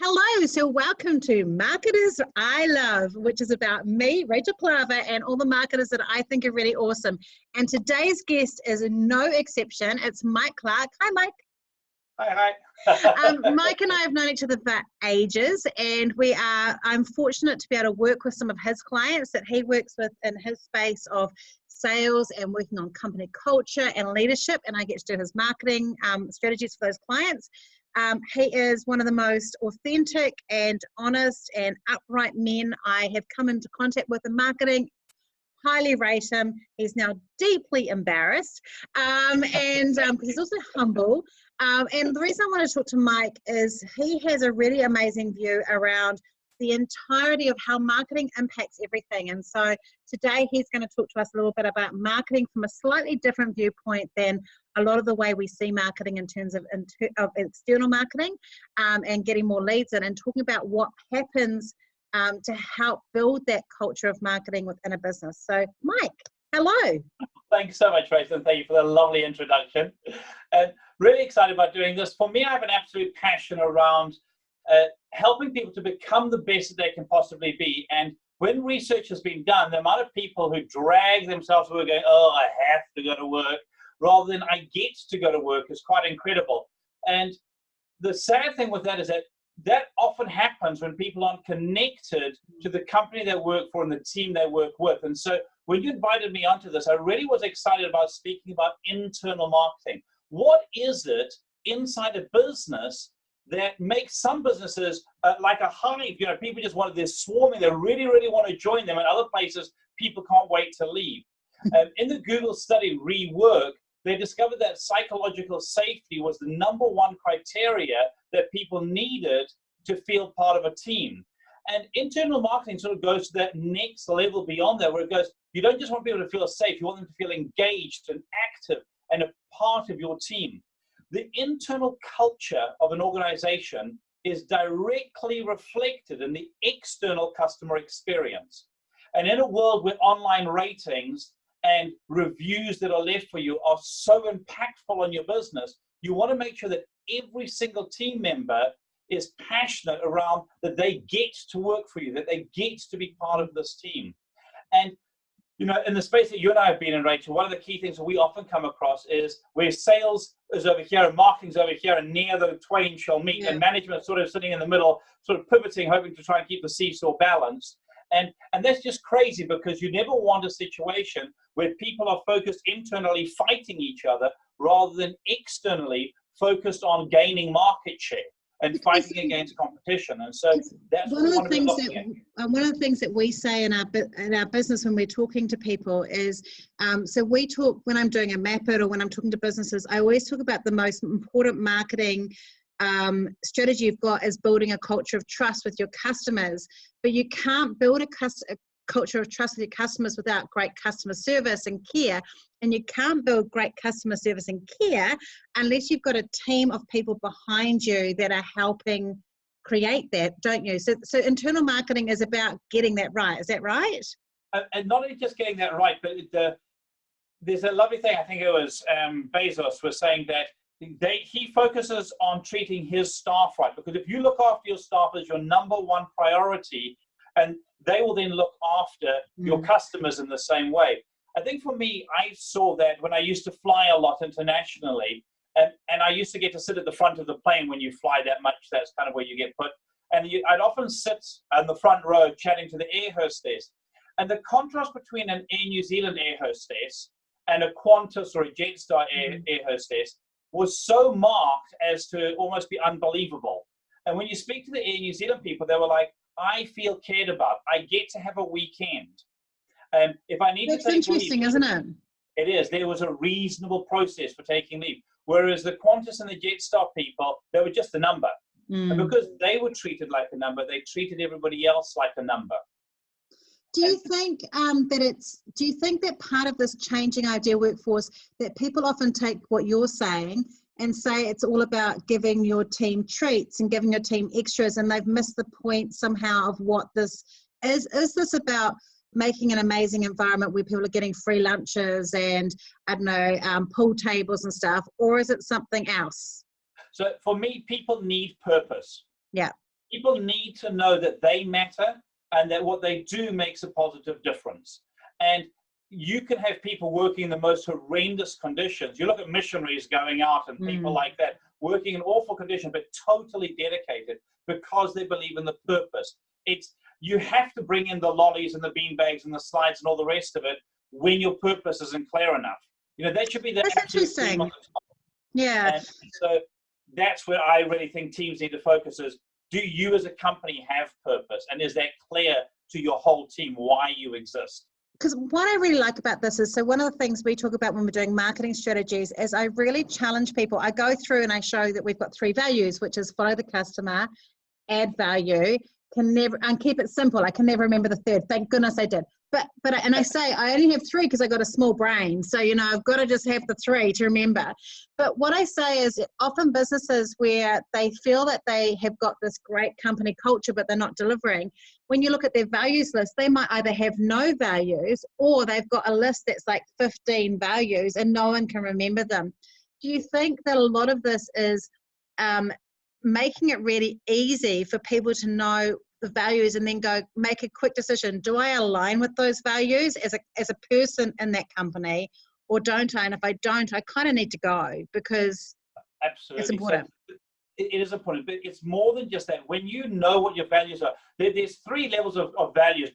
Hello, so welcome to Marketers I Love, which is about me, Rachel Klaver, and all the marketers that I think are really awesome. And today's guest is no exception. It's Mike Clark. Hi, Mike. Hi. Mike and I have known each other for ages, and I'm fortunate to be able to work with some of his clients that he works with in his space of sales and working on company culture and leadership, and I get to do his marketing strategies for those clients. He is one of the most authentic and honest and upright men I have come into contact with in marketing. Highly rate him. He's now deeply embarrassed, and he's also humble. And the reason I want to talk to Mike is he has a really amazing view around the entirety of how marketing impacts everything. And so today he's going to talk to us a little bit about marketing from a slightly different viewpoint than a lot of the way we see marketing in terms of external marketing, and getting more leads in and talking about what happens to help build that culture of marketing within a business. So Mike, hello. Thanks so much, Rachel, and thank you for the lovely introduction. Really excited about doing this. For me, I have an absolute passion around helping people to become the best that they can possibly be. And when research has been done, the amount of people who drag themselves to work going, oh, I have to go to work, rather than I get to go to work is quite incredible. And the sad thing with that is that often happens when people aren't connected to the company they work for and the team they work with. And so when you invited me onto this, I really was excited about speaking about internal marketing. What is it inside a business that makes some businesses like a hive? You know, people just want, they're swarming, they really, really want to join them. And other places, people can't wait to leave. In the Google study, Rework, they discovered that psychological safety was the #1 criteria that people needed to feel part of a team. And internal marketing sort of goes to that next level beyond that, where it goes, you don't just want people to feel safe, you want them to feel engaged and active and a part of your team. The internal culture of an organization is directly reflected in the external customer experience. And in a world where online ratings and reviews that are left for you are so impactful on your business, you want to make sure that every single team member is passionate around that they get to work for you, that they get to be part of this team. And you know, in the space that you and I have been in, Rachel, one of the key things that we often come across is where sales is over here and marketing's over here, and near the twain shall meet, and management sort of sitting in the middle, sort of pivoting, hoping to try and keep the seesaw balanced. And that's just crazy, because you never want a situation where people are focused internally fighting each other rather than externally focused on gaining market share and fighting against competition. And so that's one of the things that we say in our business when we're talking to people is, so we talk, when I'm doing a map it or when I'm talking to businesses, I always talk about the most important marketing strategy you've got is building a culture of trust with your customers. But you can't build a culture of trust with your customers without great customer service and care. And you can't build great customer service and care unless you've got a team of people behind you that are helping create that, don't you? So internal marketing is about getting that right. Is that right? And not only just getting that right, but there's a lovely thing, I think it was Bezos was saying that he focuses on treating his staff right, because if you look after your staff as your #1 priority, and they will then look after your customers in the same way. I think for me, I saw that when I used to fly a lot internationally, and I used to get to sit at the front of the plane. When you fly that much, that's kind of where you get put. And I'd often sit on the front row chatting to the air hostess. And the contrast between an Air New Zealand air hostess and a Qantas or a Jetstar air hostess was so marked as to almost be unbelievable. And when you speak to the Air New Zealand people, they were like, I feel cared about. I get to have a weekend. If I need to take leave. That's interesting, isn't it? It is. There was a reasonable process for taking leave. Whereas the Qantas and the Jetstar people, they were just a number. And because they were treated like a number, they treated everybody else like a number. Do you think do you think that part of this changing ideal workforce, that people often take what you're saying and say it's all about giving your team treats and giving your team extras, and they've missed the point somehow of what this is? Is this about making an amazing environment where people are getting free lunches and, I don't know, pool tables and stuff, or is it something else? So for me, people need purpose. Yeah. People need to know that they matter and that what they do makes a positive difference. And you can have people working in the most horrendous conditions. You look at missionaries going out and people like that, working in awful conditions, but totally dedicated because they believe in the purpose. You have to bring in the lollies and the beanbags and the slides and all the rest of it when your purpose isn't clear enough. You know, that should be the absolute theme on the top. Yeah. And so that's where I really think teams need to focus is, do you as a company have purpose? And is that clear to your whole team why you exist? Because what I really like about this is, so one of the things we talk about when we're doing marketing strategies is I really challenge people. I go through and I show that we've got 3 values, which is follow the customer, add value, and keep it simple. I can never remember the third. Thank goodness I did. And I say I only have 3 because I got a small brain. So, you know, I've got to just have the 3 to remember. But what I say is often businesses where they feel that they have got this great company culture, but they're not delivering. When you look at their values list, they might either have no values or they've got a list that's like 15 values and no one can remember them. Do you think that a lot of this is making it really easy for people to know the values and then go make a quick decision? Do I align with those values as a person in that company, or don't I? And if I don't, I kind of need to go because it's important. So it is important, but it's more than just that. When you know what your values are, there's 3 levels of values.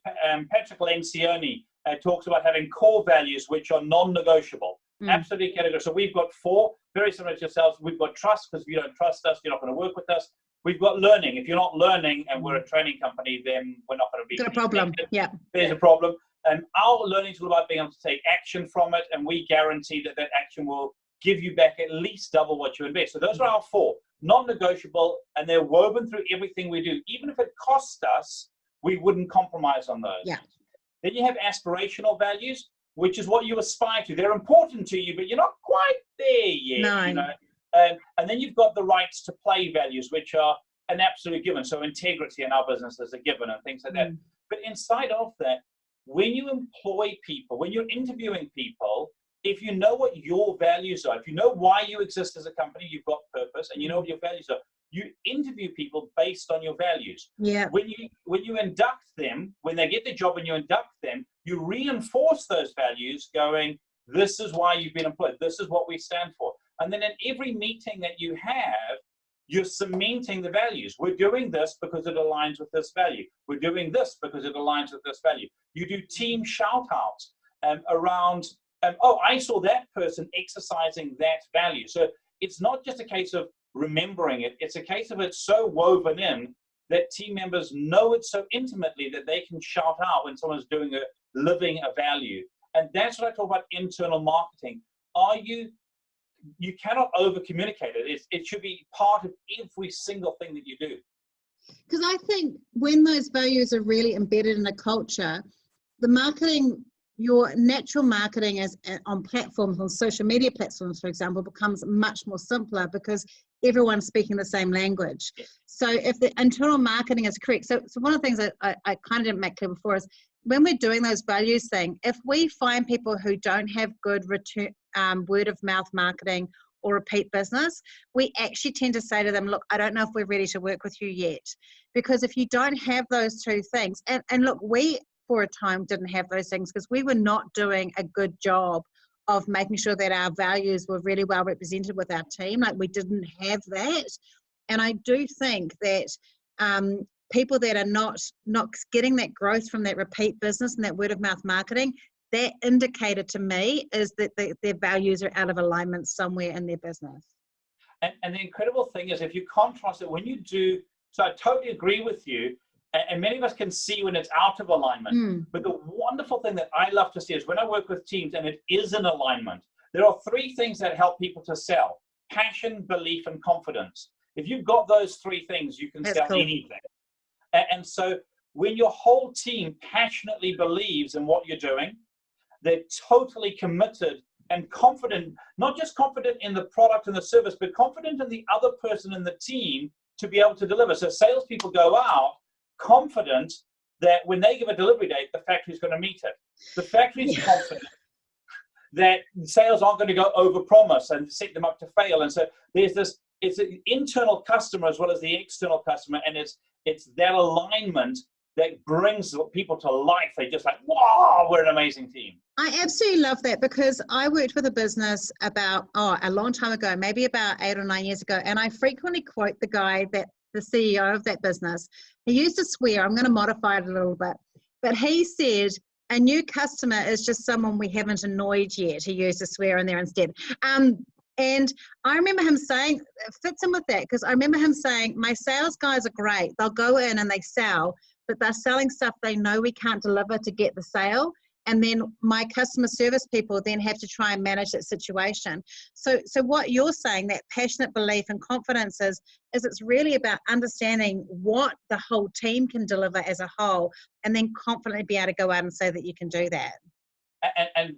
Patrick Lencioni talks about having core values, which are non-negotiable. Absolutely category. So we've got 4, very similar to yourselves. We've got trust, because if you don't trust us, you're not going to work with us. We've got learning. If you're not learning and we're a training company, then we're not going to be. Got a problem. Yeah. There's a problem. And our learning is all about being able to take action from it, and we guarantee that that action will give you back at least double what you invest. So those are our 4 non-negotiable, and they're woven through everything we do. Even if it cost us, we wouldn't compromise on those. Yeah. Then you have aspirational values, which is what you aspire to. They're important to you, but you're not quite there yet. No. You know? And then you've got the rights to play values, which are an absolute given. So integrity in our business is a given and things like that. But inside of that, when you employ people, when you're interviewing people, if you know what your values are, if you know why you exist as a company, you've got purpose, and you know what your values are, you interview people based on your values. Yeah. When you induct them, when they get the job and you induct them, you reinforce those values going, this is why you've been employed. This is what we stand for. And then in every meeting that you have, you're cementing the values. We're doing this because it aligns with this value. We're doing this because it aligns with this value. You do team shout outs around, oh, I saw that person exercising that value. So it's not just a case of remembering it. It's a case of it's so woven in that team members know it so intimately that they can shout out when someone's living a value. And that's what I talk about internal marketing. You cannot over communicate it. It should be part of every single thing that you do. Because I think when those values are really embedded in a culture, the marketing, your natural marketing on platforms, on social media platforms, for example, becomes much more simpler because everyone's speaking the same language. So if the internal marketing is correct, so one of the things I kind of didn't make clear before is when we're doing those values thing, if we find people who don't have good return, word of mouth marketing or repeat business, we actually tend to say to them, look, I don't know if we're ready to work with you yet. Because if you don't have those 2 things, and look, we for a time didn't have those things because we were not doing a good job of making sure that our values were really well represented with our team. Like we didn't have that. And I do think that people that are not getting that growth from that repeat business and that word of mouth marketing, that indicator to me is that their values are out of alignment somewhere in their business. And the incredible thing is if you contrast it, when you do, so I totally agree with you, and many of us can see when it's out of alignment. But the wonderful thing that I love to see is when I work with teams and it is in alignment, there are 3 things that help people to sell: passion, belief, and confidence. If you've got those 3 things, you can sell anything. And so when your whole team passionately believes in what you're doing, they're totally committed and confident, not just confident in the product and the service, but confident in the other person in the team to be able to deliver. So salespeople go out confident that when they give a delivery date, the factory's going to meet it. The factory's confident that sales aren't going to go over promise and set them up to fail. And so there's this it's an internal customer as well as the external customer, and it's that alignment that brings people to life. They just like, wow, we're an amazing team. I absolutely love that, because I worked with a business about, a long time ago, maybe about 8 or 9 years ago. And I frequently quote the guy, that the CEO of that business. He used to swear, I'm going to modify it a little bit, but he said, a new customer is just someone we haven't annoyed yet. He used to swear in there instead. And I remember him saying, it fits in with that, because I remember him saying, my sales guys are great. They'll go in and they sell, but they're selling stuff they know we can't deliver to get the sale. And then my customer service people then have to try and manage that situation. So what you're saying, that passionate belief and confidence is it's really about understanding what the whole team can deliver as a whole, and then confidently be able to go out and say that you can do that. And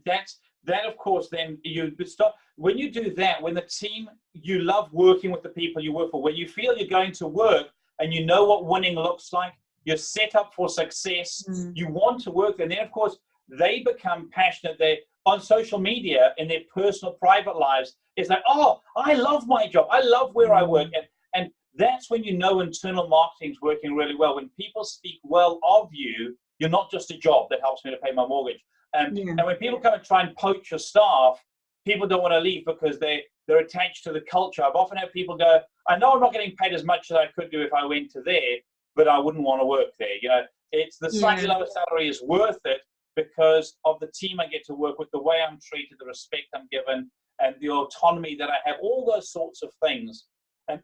that, of course, then you stop. When you do that, when the team, you love working with the people you work for, when you feel you're going to work and you know what winning looks like, you're set up for success, you want to work there. And then, of course, they become passionate. They on social media, in their personal, private lives, it's like, oh, I love my job. I love where I work. And that's when you know internal marketing is working really well. When people speak well of you, you're not just a job that helps me to pay my mortgage. And when people come and try and poach your staff, people don't want to leave because they're attached to the culture. I've often had people go, I know I'm not getting paid as much as I could do if I went to there, but I wouldn't want to work there. You know, it's the slightly lower salary is worth it because of the team I get to work with, the way I'm treated, the respect I'm given, and the autonomy that I have, all those sorts of things. And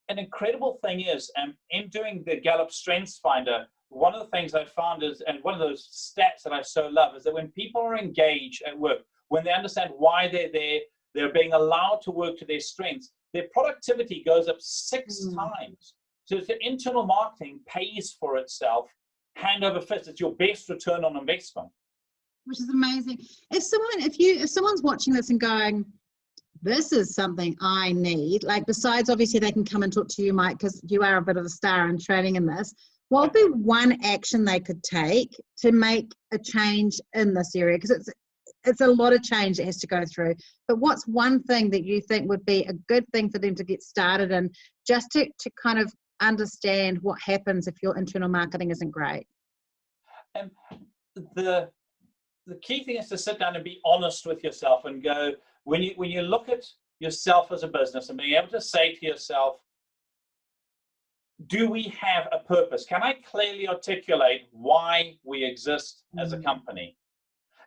an incredible thing is, in doing the Gallup Strengths Finder, one of the things I found is, and one of those stats that I so love, is that when people are engaged at work, when they understand why they're there, they're being allowed to work to their strengths, their productivity goes up 6 times. So it's the internal marketing pays for itself, hand over fist. It's your best return on investment. Which is amazing. If someone's watching this and going, this is something I need, like besides obviously they can come and talk to you, Mike, because you are a bit of a star in training in this, what would be one action they could take to make a change in this area? Because it's a lot of change that has to go through. But what's one thing that you think would be a good thing for them to get started in, just to kind of understand what happens if your internal marketing isn't great? The key thing is to sit down and be honest with yourself and go, when you look at yourself as a business and being able to say to yourself, do we have a purpose? Can I clearly articulate why we exist as a company?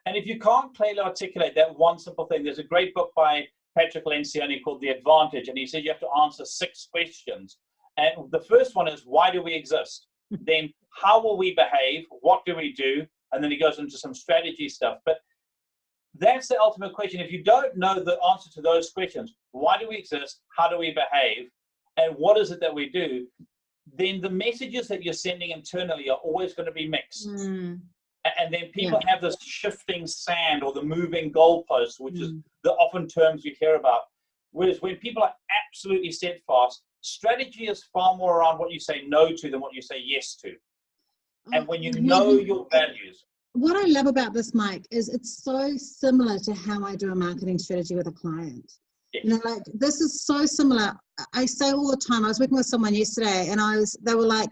And if you can't clearly articulate that one simple thing, there's a great book by Patrick Lencioni called The Advantage, and he said you have to answer 6 questions. And the first one is, why do we exist? Then how will we behave? What do we do? And then he goes into some strategy stuff. But that's the ultimate question. If you don't know the answer to those questions, why do we exist? How do we behave? And what is it that we do? Then the messages that you're sending internally are always going to be mixed. And then people have this shifting sand or the moving goalposts, which is the often terms you hear about. Whereas when people are absolutely steadfast, strategy is far more around what you say no to than what you say yes to. And when you know your values. What I love about this, Mike, is it's so similar to how I do a marketing strategy with a client. Yes. You know, like this is so similar. I say all the time, I was working with someone yesterday and they were like,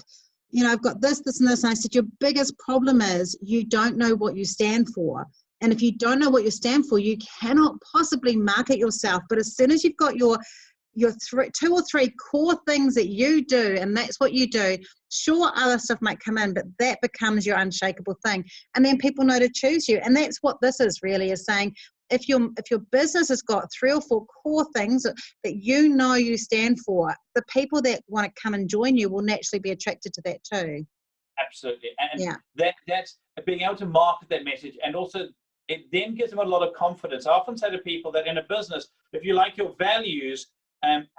you know, I've got this, this, and this. And I said, your biggest problem is you don't know what you stand for. And if you don't know what you stand for, you cannot possibly market yourself. But as soon as you've got your 2 or 3 core things that you do, and that's what you do, sure, other stuff might come in, but that becomes your unshakable thing. And then people know to choose you. And that's what this is really, is saying, if your business has got 3 or 4 core things that you know you stand for, the people that want to come and join you will naturally be attracted to that too. Absolutely. And that's being able to market that message, and also it then gives them a lot of confidence. I often say to people that in a business, if you like your values,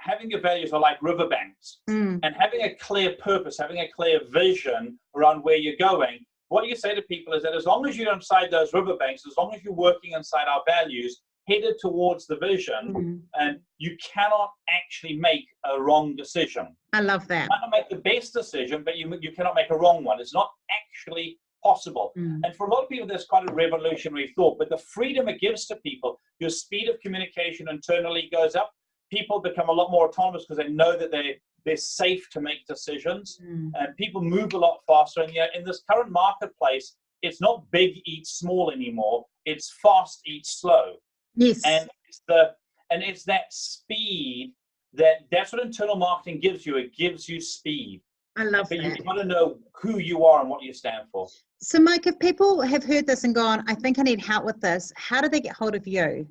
having your values are like riverbanks, and having a clear purpose, having a clear vision around where you're going. What you say to people is that as long as you're inside those riverbanks, as long as you're working inside our values, headed towards the vision, and you cannot actually make a wrong decision. I love that. You might not make the best decision, but you cannot make a wrong one. It's not actually possible. And for a lot of people, that's quite a revolutionary thought, but the freedom it gives to people, your speed of communication internally goes up, people become a lot more autonomous because they know that they're safe to make decisions, and people move a lot faster. And in this current marketplace, it's not big eats small anymore. It's fast eats slow. Yes. And it's that speed that's what internal marketing gives you. It gives you speed. I love but that. You've got to know who you are and what you stand for. So Mike, if people have heard this and gone, I think I need help with this, how do they get hold of you?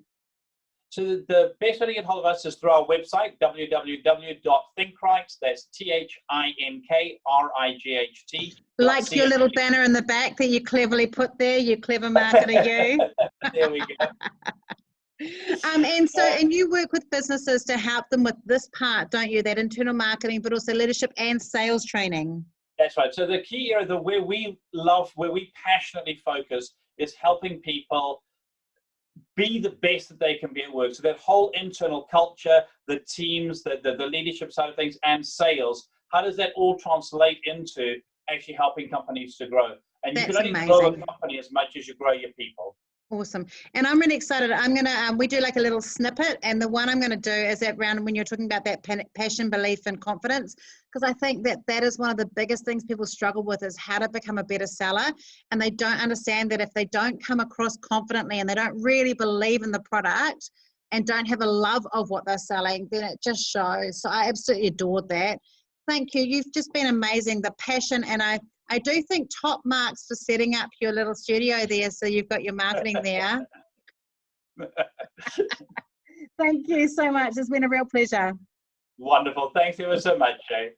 So the best way to get hold of us is through our website, www.thinkright, that's ThinkRight. Like your little banner in the back that you cleverly put there, you clever marketer you. There we go. And you work with businesses to help them with this part, don't you? That internal marketing, but also leadership and sales training. That's right. So the key area, where we passionately focus, is helping people be the best that they can be at work. So that whole internal culture, the teams, the leadership side of things, and sales, how does that all translate into actually helping companies to grow? And you can only grow a company as much as you grow your people. Awesome. And I'm really excited. I'm going to, we do like a little snippet, and the one I'm going to do is that round when you're talking about that passion, belief, and confidence, because I think that is one of the biggest things people struggle with, is how to become a better seller. And they don't understand that if they don't come across confidently and they don't really believe in the product and don't have a love of what they're selling, then it just shows. So I absolutely adored that. Thank you. You've just been amazing. The passion, and I do think top marks for setting up your little studio there, so you've got your marketing there. Thank you so much. It's been a real pleasure. Wonderful. Thanks ever so much, Jay.